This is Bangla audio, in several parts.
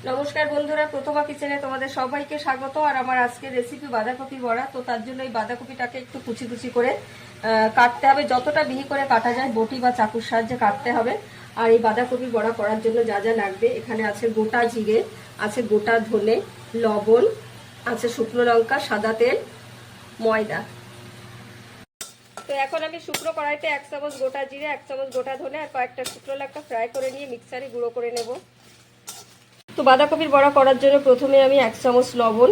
নমস্কার বন্ধুরা, প্রথমা কিচেনে তোমাদের সবাইকে স্বাগত। আর আমার আজকের রেসিপি বাঁধাকপি বড়া। তো তার জন্য এই বাঁধাকপিটাকে একটু কুচি কুচি করে কাটতে হবে, যতটা মিহি করে কাটা যায় বটি বা চাকুর সাহায্যে কাটতে হবে। আর এই বাঁধাকপি বড়া করার জন্য যা যা লাগবে, এখানে আছে গোটা জিরে, আছে গোটা ধনে, লবণ, আছে শুকনো লঙ্কা, সাদা তেল, ময়দা। তো এখন আমি শুকনো কড়াইতে 1 চামচ গোটা জিরে, 1 চামচ গোটা ধনে আর কয়েকটা শুকনো লঙ্কা ফ্রাই করে নিয়ে মিক্সারে গুঁড়ো করে নেব। তো বাঁধাকপির বড়া করার জন্য প্রথমে আমি 1 চামচ লবণ,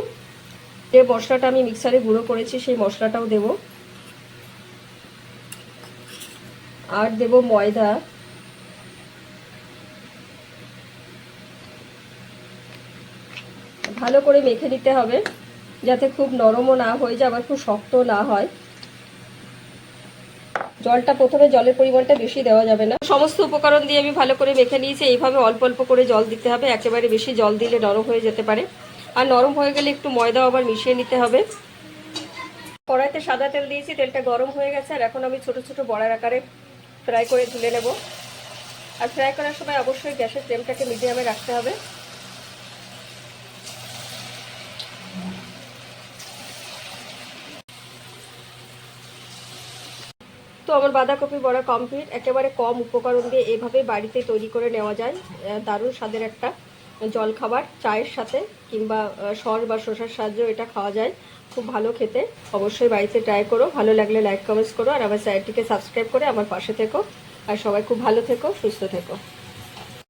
যে মশলাটা আমি মিক্সারে গুঁড়ো করেছি সেই মশলাটাও দেব, আর দেব ময়দা, ভালো করে মেখে নিতে হবে যাতে খুব নরমও না হয়ে যায় আবার খুব শক্ত না হয়। জলটা প্রথমে জলের পরিমাণটা বেশি দেওয়া যাবে না। সমস্ত উপকরণ দিয়ে আমি ভালো করে মেখে নিয়েছি। এইভাবে অল্প অল্প করে জল দিতে হবে, একেবারে বেশি জল দিলে নরম হয়ে যেতে পারে। আর নরম হয়ে গেলে একটু ময়দাও আবার মিশিয়ে নিতে হবে। কড়াইতে সাদা তেল দিয়েছি, তেলটা গরম হয়ে গেছে। আর এখন আমি ছোট ছোট বড়ার আকারে ফ্রাই করে তুলে নেব। আর ফ্রাই করার সময় অবশ্যই গ্যাসের ফ্লেমটাকে মিডিয়ামে রাখতে হবে। তো আমার বাঁধাকপি বড়া কমপ্লিট। একেবারে কম উপকরণ দিয়ে এভাবে বাড়িতে তৈরি করে নেওয়া যায়। দারুণ স্বাদের একটা জলখাবার, চায়ের সাথে কিংবা সর বা শসার সাহায্যেও এটা খাওয়া যায়, খুব ভালো খেতে। অবশ্যই বাড়িতে ট্রাই করো, ভালো লাগলে লাইক কমেন্টস করো, আর আমার চ্যানেলটিকে সাবস্ক্রাইব করে আমার পাশে থেকো। আর সবাই খুব ভালো থেকো, সুস্থ থেকো।